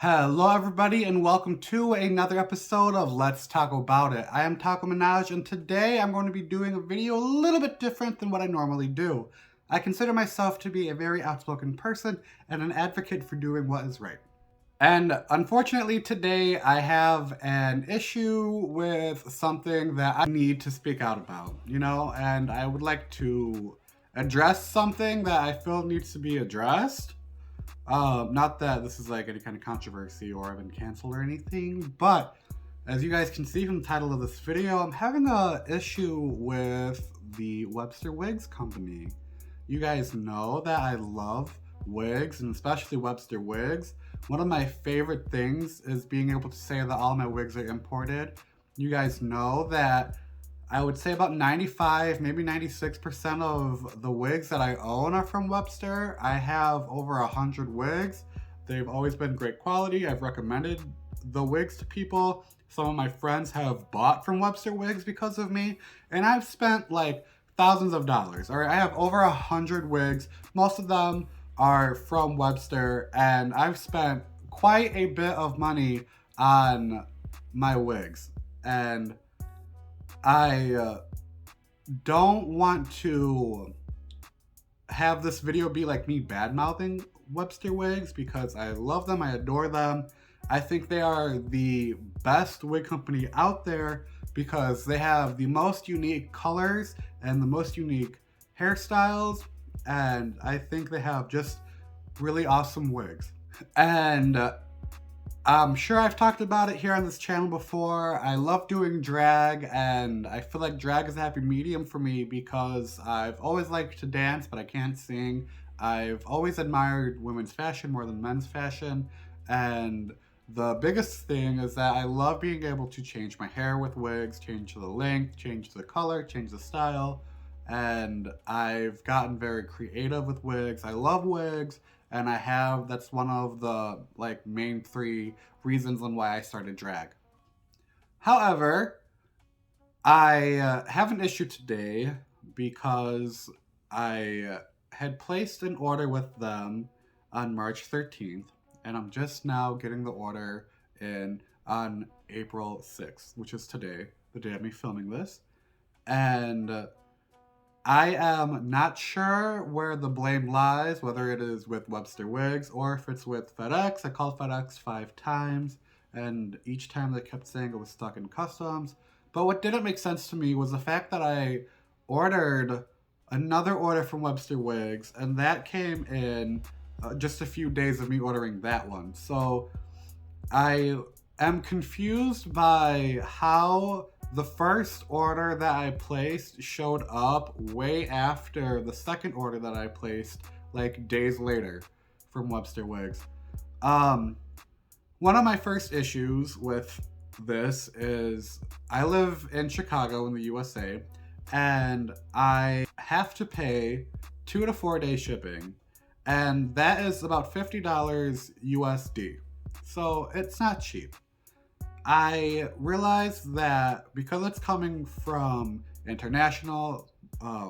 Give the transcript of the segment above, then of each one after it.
Hello everybody and welcome to another episode of Let's Talk About It. I am Taco Minaj and today I'm going to be doing a video a little bit different than what I normally do. I consider myself to be a very outspoken person and an advocate for doing what is right. And unfortunately today I have an issue with something that I need to speak out about, and I would like to address something that I feel needs to be addressed. Not that this is like any kind of controversy or I've been canceled or anything, but as you guys can see from the title of this video, I'm having a issue with the Webster Wigs company. You guys know that I love wigs, and especially Webster Wigs. One of my favorite things is being able to say that all my wigs are imported. You guys know that I would say about 95, maybe 96% of the wigs that I own are from Webster. I have over 100 wigs. They've always been great quality. I've recommended the wigs to people. Some of my friends have bought from Webster Wigs because of me. And I've spent like thousands of dollars. All right, I have over 100 wigs. Most of them are from Webster. And I've spent quite a bit of money on my wigs. And I don't want to have this video be like me bad-mouthing Webster Wigs because I love them, I adore them. I think they are the best wig company out there because they have the most unique colors and the most unique hairstyles, and I think they have just really awesome wigs. And I'm sure I've talked about it here on this channel before. I love doing drag, and I feel like drag is a happy medium for me because I've always liked to dance, but I can't sing. I've always admired women's fashion more than men's fashion, and the biggest thing is that I love being able to change my hair with wigs, change the length, change the color, change the style, and I've gotten very creative with wigs. I love wigs. And that's one of the main three reasons on why I started drag. However, I have an issue today because I had placed an order with them on March 13th, and I'm just now getting the order in on April 6th, which is today, the day of me filming this. And I am not sure where the blame lies, whether it is with Webster Wigs or if it's with FedEx. I called FedEx 5 times, and each time they kept saying it was stuck in customs. But what didn't make sense to me was the fact that I ordered another order from Webster Wigs, and that came in just a few days of me ordering that one. So I am confused by how the first order that I placed showed up way after the second order that I placed, like days later from Webster Wigs. One of my first issues with this is I live in Chicago in the USA, and I have to pay 2 to 4 day shipping, and that is about $50 USD. So it's not cheap. I realized that because it's coming from international,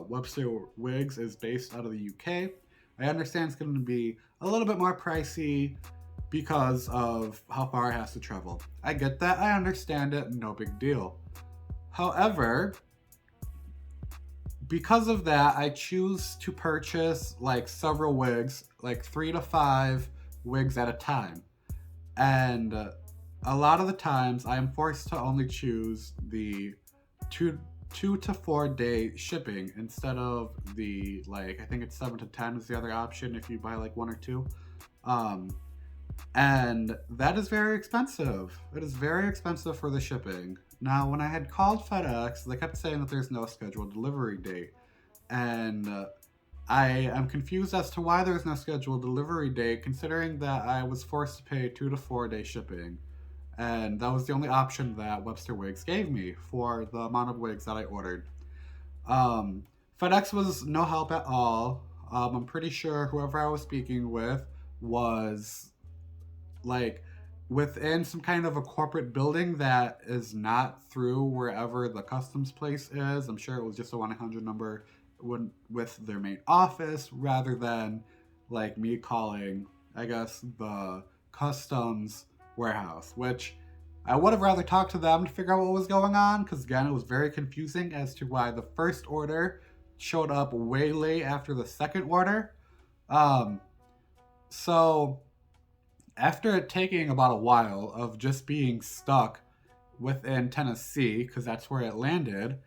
Webster Wigs is based out of the UK. I understand it's going to be a little bit more pricey because of how far it has to travel. I get that, I understand it, no big deal. However, because of that, I choose to purchase like several wigs, like 3 to 5 wigs at a time. And a lot of the times I am forced to only choose the two to 4 day shipping instead of the I think it's 7 to 10 is the other option if you buy like 1 or 2. And that is very expensive. It is very expensive for the shipping. Now, when I had called FedEx, they kept saying that there's no scheduled delivery date. And I am confused as to why there's no scheduled delivery date, considering that I was forced to pay 2 to 4 day shipping. And that was the only option that Webster Wigs gave me for the amount of wigs that I ordered. FedEx was no help at all. I'm pretty sure whoever I was speaking with was within some kind of a corporate building that is not through wherever the customs place is. I'm sure it was just a 1-800 number with their main office rather than me calling, I guess, the customs warehouse, which I would have rather talked to them to figure out what was going on, because again, it was very confusing as to why the first order showed up way late after the second order. So after it taking about a while of just being stuck within Tennessee, because that's where it landed,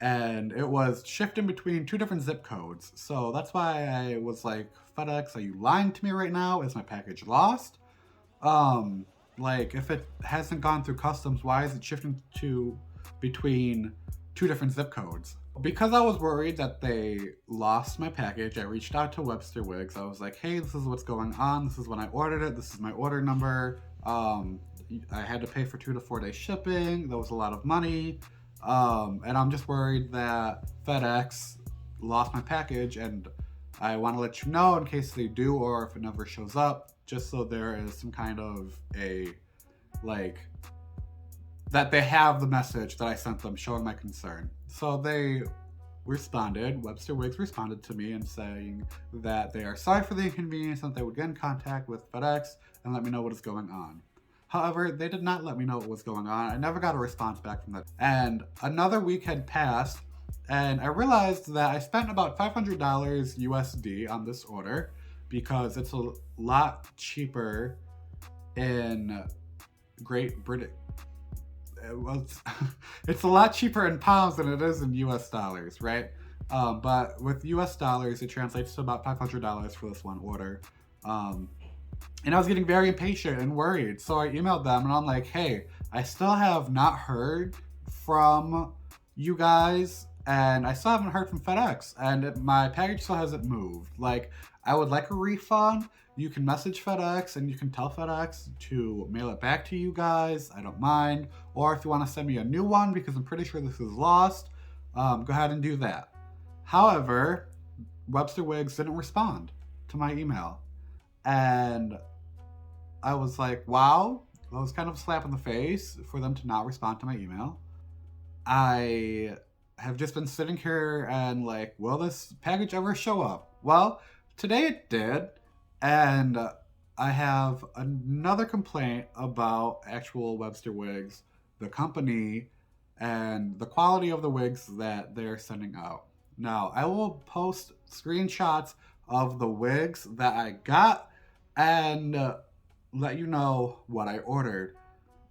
and it was shifting between 2 different zip codes. So that's why I was like, FedEx, are you lying to me right now? Is my package lost? Like, if it hasn't gone through customs, why is it shifting to between 2 different zip codes? Because I was worried that they lost my package, I reached out to Webster Wigs. I was like, hey, this is what's going on. This is when I ordered it. This is my order number. I had to pay for 2 to 4 day shipping. That was a lot of money. And I'm just worried that FedEx lost my package, and I want to let you know in case they do, or if it never shows up, just so there is some kind of a, like, that they have the message that I sent them showing my concern. So they responded, Webster Wigs responded to me and saying that they are sorry for the inconvenience and that they would get in contact with FedEx and let me know what is going on. However, they did not let me know what was going on. I never got a response back from them. And another week had passed, and I realized that I spent about $500 USD on this order because it's a lot cheaper in Great Britain. It's a lot cheaper in pounds than it is in US dollars, right? But with US dollars, it translates to about $500 for this one order. And I was getting very impatient and worried. So I emailed them and I'm like, hey, I still have not heard from you guys, and I still haven't heard from FedEx, and my package still hasn't moved. Like, I would like a refund. You can message FedEx and you can tell FedEx to mail it back to you guys. I don't mind. Or if you want to send me a new one, because I'm pretty sure this is lost, go ahead and do that. However, Webster Wigs didn't respond to my email. And I was like, wow, that was kind of a slap in the face for them to not respond to my email. I have just been sitting here and like, will this package ever show up? Well, today it did. And I have another complaint about actual Webster Wigs, the company, and the quality of the wigs that they're sending out. Now, I will post screenshots of the wigs that I got and let you know what I ordered.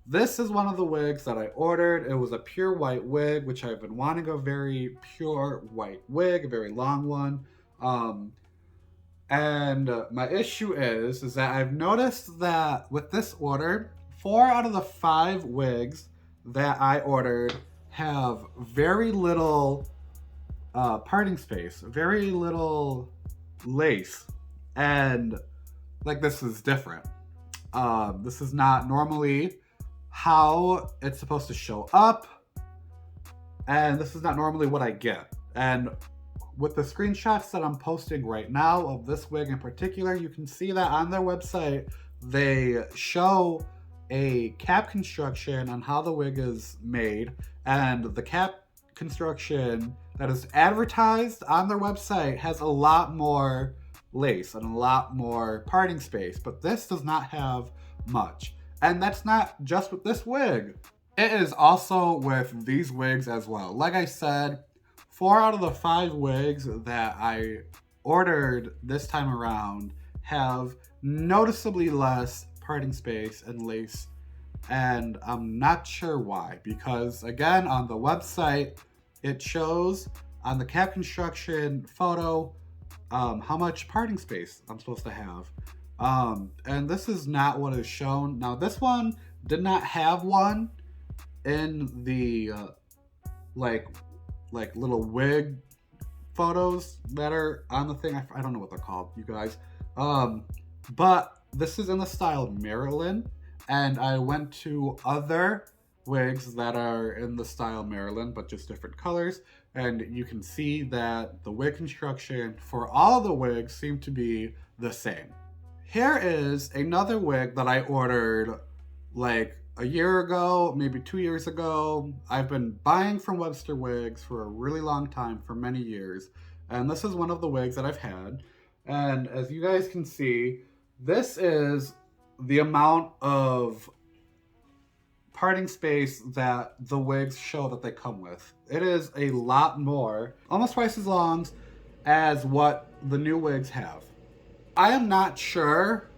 This is one of the wigs that I ordered. It was a pure white wig, which I've been wanting a very pure white wig, a very long one. And my issue is that I've noticed that with this order, 4 out of the 5 wigs that I ordered have very little parting space, very little lace. And like, this is different. This is not normally how it's supposed to show up. And this is not normally what I get. And with the screenshots that I'm posting right now of this wig in particular, you can see that on their website, they show a cap construction on how the wig is made, and the cap construction that is advertised on their website has a lot more lace and a lot more parting space, but this does not have much. And that's not just with this wig. It is also with these wigs as well. Like I said, 4 out of the 5 wigs that I ordered this time around have noticeably less parting space and lace, and I'm not sure why, because again, on the website, it shows on the cap construction photo how much parting space I'm supposed to have. And this is not what is shown. Now, this one did not have one in the like little wig photos that are on the thing. I don't know what they're called, you guys. But this is in the style Maryland, and I went to other wigs that are in the style Maryland, but just different colors, and you can see that the wig construction for all of the wigs seem to be the same. Here is another wig that I ordered like a year ago, maybe 2 years ago. I've been buying from Webster Wigs for a really long time, for many years, and this is one of the wigs that I've had. And as you guys can see, this is the amount of parting space that the wigs show that they come with. It is a lot more, almost twice as long as what the new wigs have. I am not sure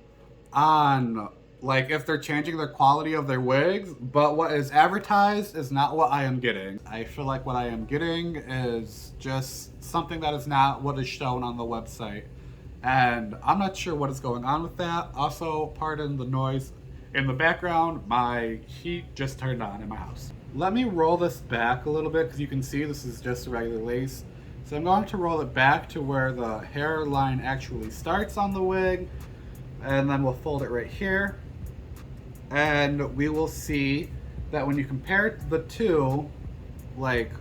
on like if they're changing the quality of their wigs, but what is advertised is not what I am getting. I feel like what I am getting is just something that is not what is shown on the website. And I'm not sure what is going on with that. Also, pardon the noise in the background, my heat just turned on in my house. Let me roll this back a little bit because you can see this is just a regular lace. So I'm going to roll it back to where the hairline actually starts on the wig, and then we'll fold it right here. And we will see that when you compare the two, like,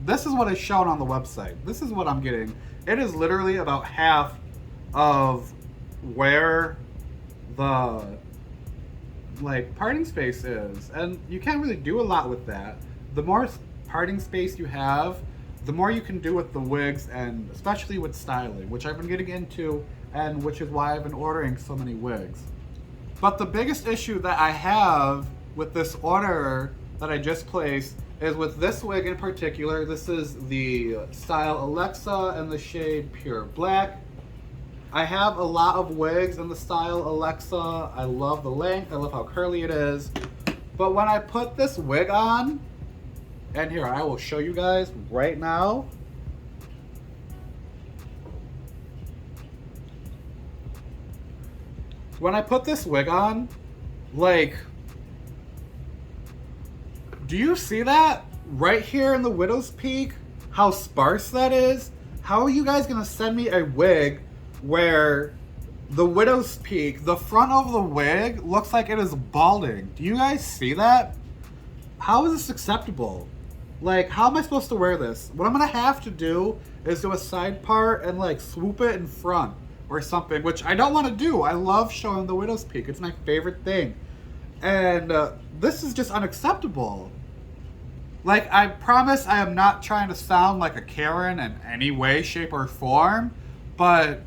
this is what is shown on the website. This is what I'm getting. It is literally about half of where the like parting space is, and you can't really do a lot with that. The more parting space you have, the more you can do with the wigs, and especially with styling, which I've been getting into, and which is why I've been ordering so many wigs. But the biggest issue that I have with this order that I just placed is with this wig in particular. This is the style Alexa and the shade Pure Black. I have a lot of wigs in the style Alexa. I love the length, I love how curly it is. But when I put this wig on, and here, I will show you guys right now. When I put this wig on, like, do you see that? Right here in the widow's peak, how sparse that is? How are you guys gonna send me a wig where the widow's peak, the front of the wig, looks like it is balding? Do you guys see that? How is this acceptable? Like, how am I supposed to wear this? What I'm gonna have to do is do a side part and like swoop it in front or something, which I don't want to do. I love showing the widow's peak. It's my favorite thing. And this is just unacceptable. Like, I promise I am not trying to sound like a Karen in any way, shape, or form, but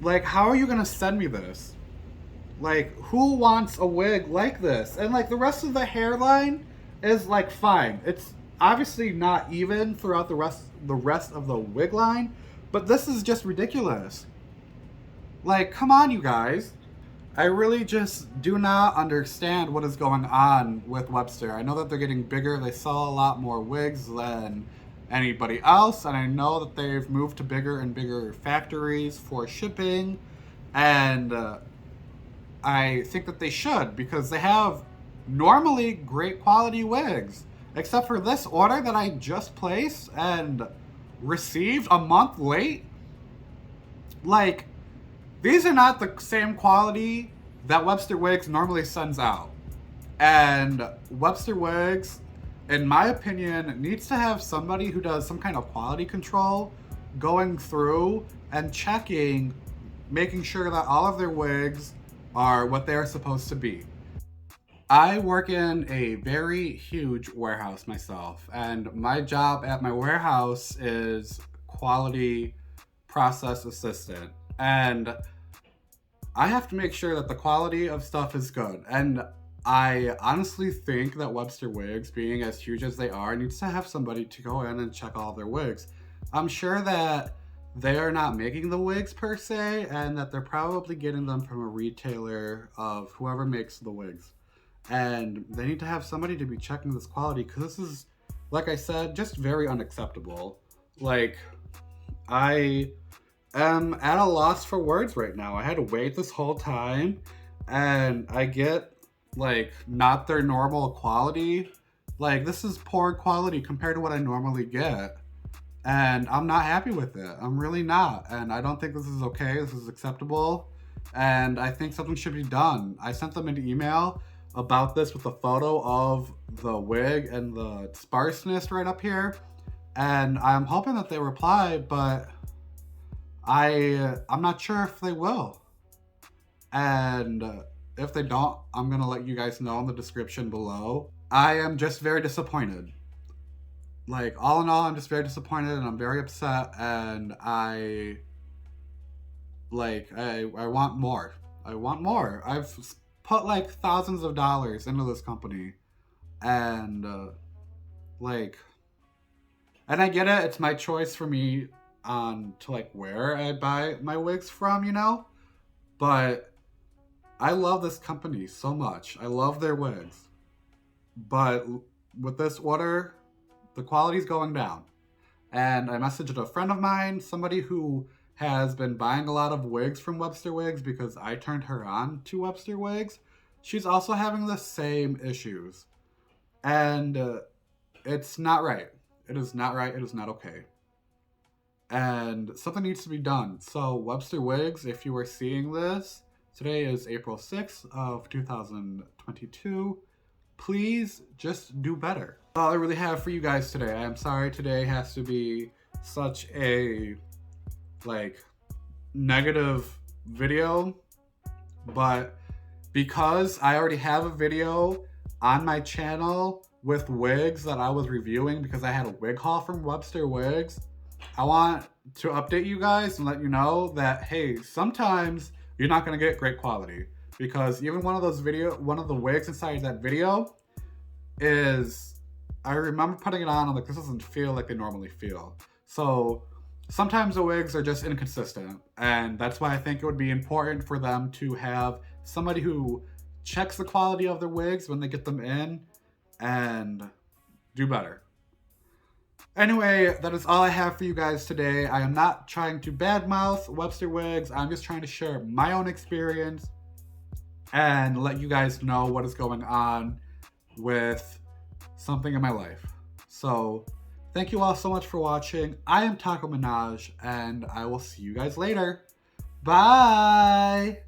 like, how are you gonna send me this? Like, who wants a wig like this? And like, the rest of the hairline is like fine. It's obviously not even throughout the rest of the wig line, but this is just ridiculous. Like, come on, you guys. I really just do not understand what is going on with Webster. I know that they're getting bigger. They sell a lot more wigs than anybody else, and I know that they've moved to bigger and bigger factories for shipping, and I think that they should, because they have normally great quality wigs, except for this order that I just placed and received a month late. Like, these are not the same quality that Webster Wigs normally sends out. And Webster Wigs, in my opinion, needs to have somebody who does some kind of quality control going through and checking, making sure that all of their wigs are what they are supposed to be. I work in a very huge warehouse myself, and my job at my warehouse is quality process assistant. And I have to make sure that the quality of stuff is good. And I honestly think that Webster Wigs, being as huge as they are, needs to have somebody to go in and check all their wigs. I'm sure that they are not making the wigs per se, and that they're probably getting them from a retailer of whoever makes the wigs. And they need to have somebody to be checking this quality, because this is, like I said, just very unacceptable. Like, I am at a loss for words right now. I had to wait this whole time, and I get, like, not their normal quality. Like, this is poor quality compared to what I normally get. And I'm not happy with it. I'm really not. And I don't think this is okay. This is acceptable. And I think something should be done. I sent them an email about this with a photo of the wig and the sparseness right up here. And I'm hoping that they reply, but I'm not sure if they will. And if they don't, I'm gonna let you guys know in the description below. I am just very disappointed. Like, all in all, I'm just very disappointed, and I'm very upset, and I want more. I want more. I've put like thousands of dollars into this company, and like, and I get it. It's my choice for me on to like where I buy my wigs from, you know. But I love this company so much. I love their wigs, but with this order, the quality's going down. And I messaged a friend of mine, somebody who has been buying a lot of wigs from Webster Wigs because I turned her on to Webster Wigs. She's also having the same issues. And it's not right. It is not right. It is not okay. And something needs to be done. So Webster Wigs, if you are seeing this, today is April 6th of 2022. Please just do better. That's all I really have for you guys today. I'm sorry today has to be such a like negative video, but because I already have a video on my channel with wigs that I was reviewing because I had a wig haul from Webster Wigs, I want to update you guys and let you know that, hey, sometimes you're not gonna get great quality, because even one of the wigs inside that video is, I remember putting it on, I'm like, this doesn't feel like they normally feel. So sometimes the wigs are just inconsistent, and that's why I think it would be important for them to have somebody who checks the quality of their wigs when they get them in and do better. Anyway, that is all I have for you guys today. I am not trying to badmouth Webster Wigs. I'm just trying to share my own experience and let you guys know what is going on with something in my life. So thank you all so much for watching. I am Taco Minaj, and I will see you guys later. Bye!